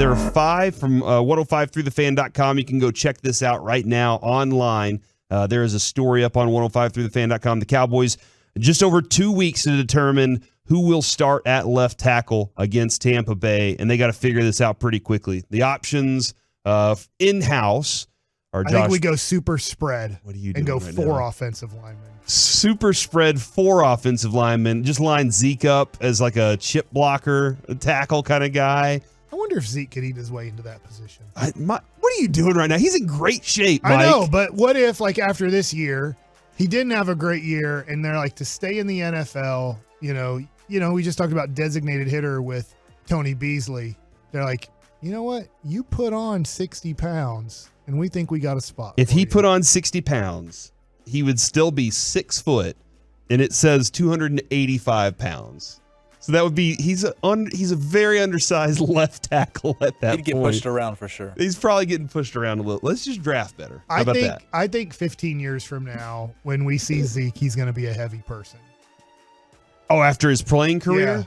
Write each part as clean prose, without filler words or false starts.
There are 5 from 105throughthefan.com. You can go check this out right now online. There is a story up on 105throughthefan.com. The Cowboys, just over 2 weeks to determine who will start at left tackle against Tampa Bay, and they got to figure this out pretty quickly. The options in-house are I think we go super spread. What are you doing and go right 4 now? offensive linemen. Super spread 4 offensive linemen. Just line Zeke up as like a chip blocker, a tackle kind of guy. I wonder if Zeke could eat his way into that position. What are you doing right now? He's in great shape, Mike. I know, but what if, like, after this year, he didn't have a great year, and they're like, to stay in the NFL, you know, we just talked about designated hitter with Tony Beasley. They're like, you know what? You put on 60 pounds, and we think we got a spot. If he put on 60 pounds, he would still be 6 foot, and it says 285 pounds. So that would be he's a very undersized left tackle at that point. He'd get pushed around for sure. He's probably getting pushed around a little. Let's just draft better. How about that? I think 15 years from now, when we see Zeke, he's going to be a heavy person. Oh, after his playing career?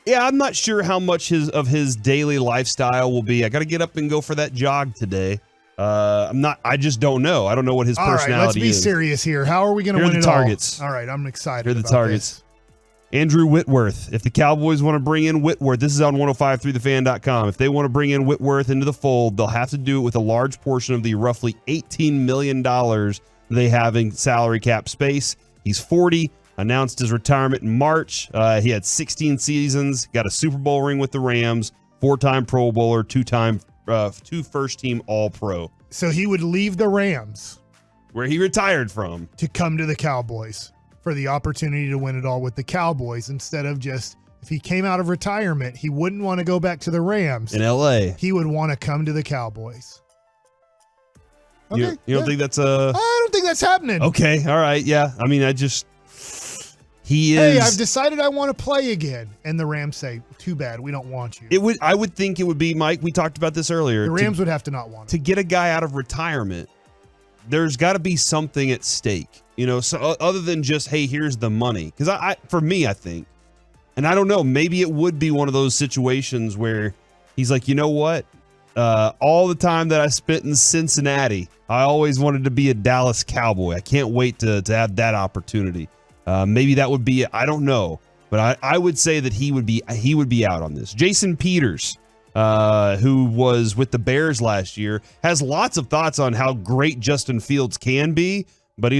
Yeah, I'm not sure how much of his daily lifestyle will be. I got to get up and go for that jog today. I just don't know. I don't know what his personality is. All right, let's be serious here. How are we going to win it all? Here are the targets. All right, I'm excited. Here are the about targets. This. Andrew Whitworth. If the Cowboys want to bring in Whitworth, this is on 105throughthefan.com. If they want to bring in Whitworth into the fold, they'll have to do it with a large portion of the roughly $18 million they have in salary cap space. He's 40, announced his retirement in March. He had 16 seasons, got a Super Bowl ring with the Rams, 4-time Pro Bowler, 2 first-team All-Pro. So he would leave the Rams, where he retired from, to come to the Cowboys for the opportunity to win it all with the Cowboys, instead of just, if he came out of retirement, he wouldn't want to go back to the Rams. In L.A. He would want to come to the Cowboys. Okay, you don't think that's I don't think that's happening. Okay, all right, yeah. I mean, Hey, I've decided I want to play again. And the Rams say, too bad, we don't want you. I would think it would be, Mike, we talked about this earlier. The Rams would have to not want him. To get a guy out of retirement, there's got to be something at stake. You know, so other than just, hey, here's the money. Because for me, I think, and I don't know, maybe it would be one of those situations where he's like, you know what? All the time that I spent in Cincinnati, I always wanted to be a Dallas Cowboy. I can't wait to have that opportunity. Maybe that would be, I don't know. But I would say that he would be out on this. Jason Peters, who was with the Bears last year, has lots of thoughts on how great Justin Fields can be. But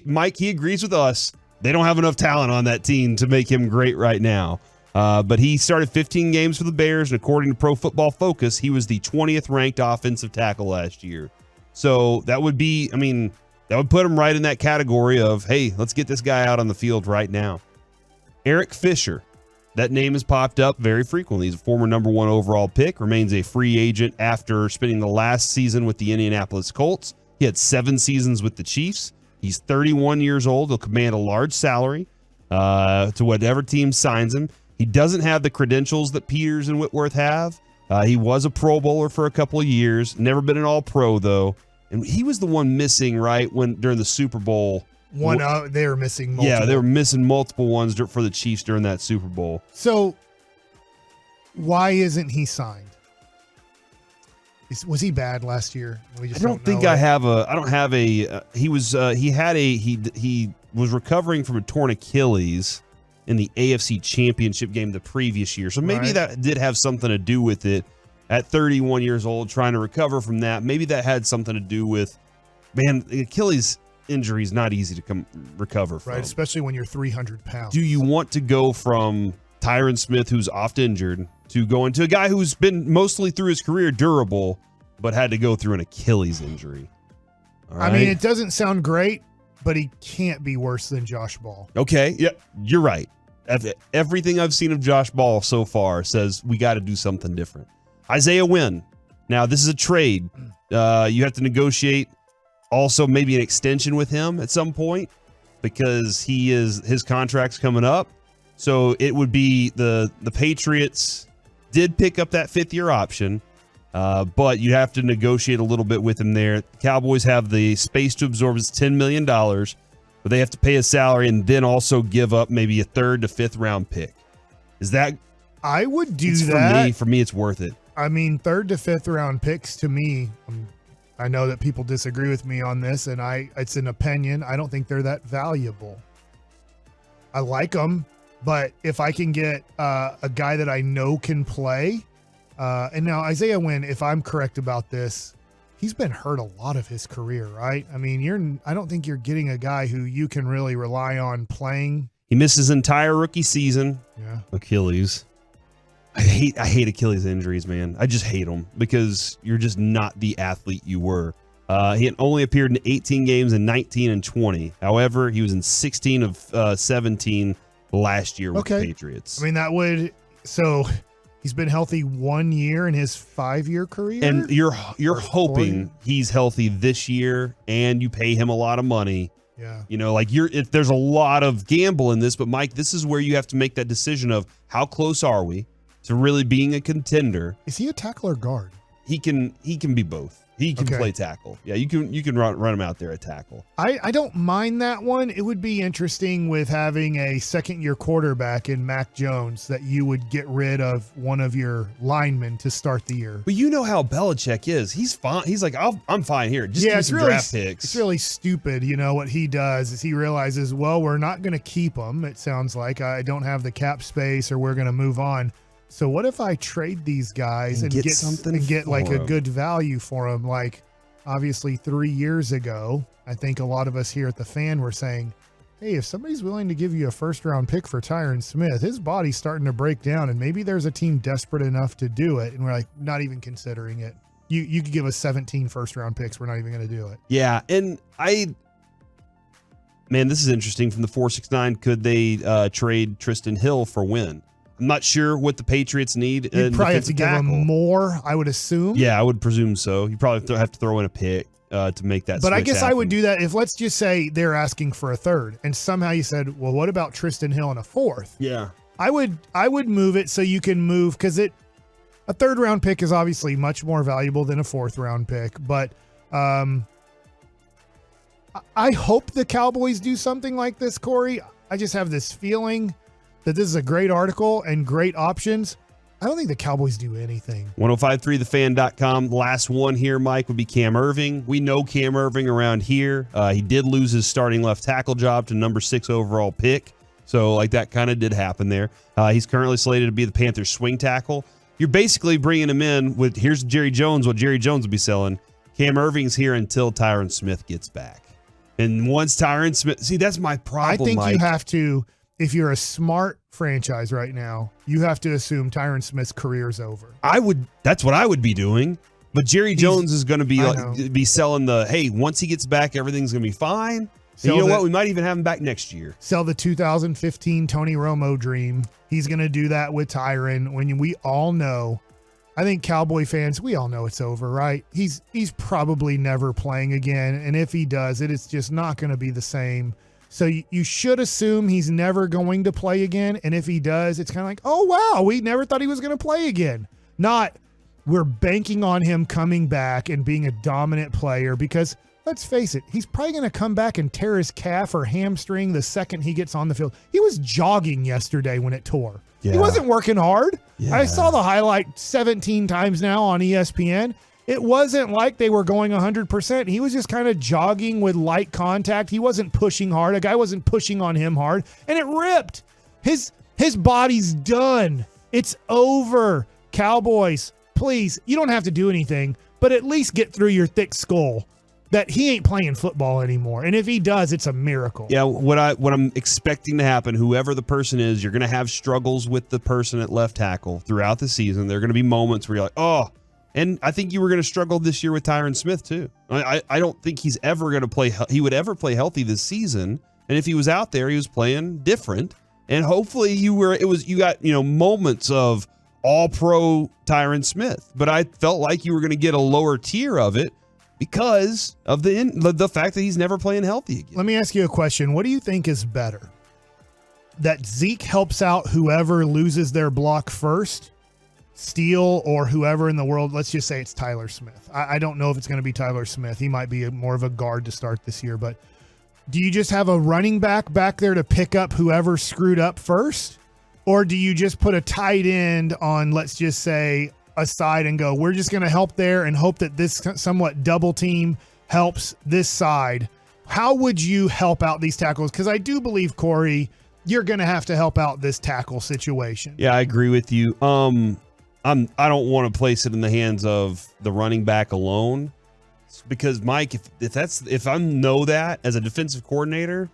Mike, he agrees with us. They don't have enough talent on that team to make him great right now. But he started 15 games for the Bears, and according to Pro Football Focus, he was the 20th ranked offensive tackle last year. So that would put him right in that category of, hey, let's get this guy out on the field right now. Eric Fisher, that name has popped up very frequently. He's a former number 1 overall pick, remains a free agent after spending the last season with the Indianapolis Colts. He had 7 seasons with the Chiefs. He's 31 years old. He'll command a large salary to whatever team signs him. He doesn't have the credentials that Peters and Whitworth have. He was a Pro Bowler for a couple of years. Never been an All-Pro, though. And he was the one missing, right, during the Super Bowl. They were missing multiple. Yeah, they were missing multiple ones for the Chiefs during that Super Bowl. So why isn't he signed? Was he bad last year? He was recovering from a torn Achilles in the AFC Championship game the previous year. So maybe that did have something to do with it. At 31 years old, trying to recover from that. Maybe that had something to do with, the Achilles injury is not easy to recover from. Right, especially when you're 300 pounds. Do you want to go from Tyron Smith, who's oft injured, to going to a guy who's been mostly through his career durable, but had to go through an Achilles injury? All right? I mean, it doesn't sound great, but he can't be worse than Josh Ball. Okay, yeah, you're right. Everything I've seen of Josh Ball so far says we got to do something different. Isaiah Wynn. Now, this is a trade. You have to negotiate also maybe an extension with him at some point because his contract's coming up. So it would be the Patriots did pick up that 5th-year option, but you have to negotiate a little bit with him there. The Cowboys have the space to absorb his $10 million, but they have to pay his salary and then also give up maybe a 3rd to 5th round pick. Is that? I would do that. For me, it's worth it. I mean, 3rd to 5th round picks to me, I know that people disagree with me on this, and it's an opinion. I don't think they're that valuable. I like them, but if I can get a guy that I know can play, and now Isaiah Wynn, if I'm correct about this, he's been hurt a lot of his career, right? I mean, I don't think you're getting a guy who you can really rely on playing. He missed his entire rookie season. Yeah. Achilles. I hate Achilles injuries, man. I just hate them because you're just not the athlete you were. He had only appeared in 18 games in 19 and 20. However, he was in 16 of 17 last year with the Patriots. I mean, so he's been healthy 1 year in his 5-year career. And you're hoping he's healthy this year and you pay him a lot of money. Yeah. You know, like if there's a lot of gamble in this, but Mike, this is where you have to make that decision of how close are we to really being a contender. Is he a tackle or guard? He can be both. He can play tackle. Yeah, you can run him out there at tackle. I don't mind that one. It would be interesting with having a second-year quarterback in Mac Jones that you would get rid of one of your linemen to start the year. But you know how Belichick is. He's fine. He's like, I'm fine here. Just give me some draft picks. It's really stupid. You know, what he does is he realizes, well, we're not going to keep him. It sounds like I don't have the cap space or we're going to move on. So what if I trade these guys and get something and get like a good value for them? Like, obviously 3 years ago, I think a lot of us here at the Fan were saying, hey, if somebody's willing to give you a 1st-round pick for Tyron Smith, his body's starting to break down and maybe there's a team desperate enough to do it. And we're like, not even considering it. You could give us 17 1st-round picks. We're not even going to do it. Yeah. And man, this is interesting from the 469. Could they trade Tristan Hill for Wynn? I'm not sure what the Patriots need. You'd probably have to give them more, I would assume. Yeah, I would presume so. You probably have to throw in a pick to make that. But I guess happen. I would do that if, let's just say they're asking for a 3rd, and somehow you said, well, what about Tristan Hill and a 4th? Yeah, I would move it so you can move, because a 3rd-round pick is obviously much more valuable than a 4th-round pick. But I hope the Cowboys do something like this, Corey. I just have this feeling that this is a great article and great options. I don't think the Cowboys do anything. 1053thefan.com. Last one here, Mike, would be Cam Irving. We know Cam Irving around here. He did lose his starting left tackle job to number 6 overall pick. So, like, that kind of did happen there. He's currently slated to be the Panthers swing tackle. You're basically bringing him in with, here's Jerry Jones, what Jerry Jones would be selling. Cam Irving's here until Tyron Smith gets back. And once Tyron Smith, see, that's my problem, I think Mike. you have to, if you're a smart franchise right now, you have to assume Tyron Smith's career is over. That's what I would be doing. But Jerry Jones is going to be selling the, hey, once he gets back, everything's going to be fine. And you know what? We might even have him back next year. Sell the 2015 Tony Romo dream. He's going to do that with Tyron when we all know. I think Cowboy fans, we all know it's over, right? He's probably never playing again. And if he does, it is just not going to be the same. So you should assume he's never going to play again. And if he does, it's kind of like, oh, wow, we never thought he was going to play again. Not we're banking on him coming back and being a dominant player, because let's face it, he's probably going to come back and tear his calf or hamstring the second he gets on the field. He was jogging yesterday when it tore. Yeah. He wasn't working hard. Yeah. I saw the highlight 17 times now on ESPN. It wasn't like they were going 100%. He was just kind of jogging with light contact. He wasn't pushing hard. A guy wasn't pushing on him hard, and it ripped. His body's done. It's over. Cowboys, please, you don't have to do anything, but at least get through your thick skull that he ain't playing football anymore. And if he does, it's a miracle. Yeah, what I'm expecting to happen, whoever the person is, you're going to have struggles with the person at left tackle throughout the season. There are going to be moments where you're like, oh. And I think you were going to struggle this year with Tyron Smith too. I don't think he's ever going to play. He would ever play healthy this season. And if he was out there, he was playing different. And hopefully you got moments of all pro Tyron Smith. But I felt like you were going to get a lower tier of it because of the fact that he's never playing healthy again. Let me ask you a question. What do you think is better? That Zeke helps out whoever loses their block first, Steele, or whoever in the world, let's just say it's Tyler Smith. I don't know if it's going to be Tyler Smith. He might be more of a guard to start this year, but do you just have a running back there to pick up whoever screwed up first? Or do you just put a tight end on, let's just say, aside and go, we're just going to help there and hope that this somewhat double team helps this side. How would you help out these tackles? Because I do believe, Corey, you're going to have to help out this tackle situation. Yeah, I agree with you. I don't want to place it in the hands of the running back alone, because Mike, if I know that as a defensive coordinator,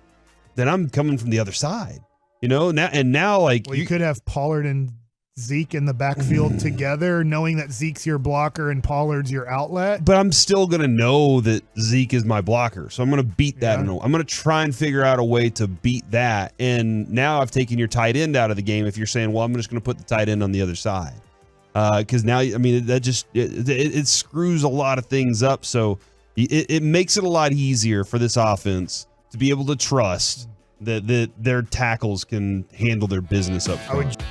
then I'm coming from the other side. Now like you could have Pollard and Zeke in the backfield together, knowing that Zeke's your blocker and Pollard's your outlet. But I'm still going to know that Zeke is my blocker. So I'm going to beat that. Yeah. I'm going to try and figure out a way to beat that. And now I've taken your tight end out of the game if you're saying, well, I'm just going to put the tight end on the other side. Because now, I mean, that just it screws a lot of things up. So it makes it a lot easier for this offense to be able to trust that their tackles can handle their business up front.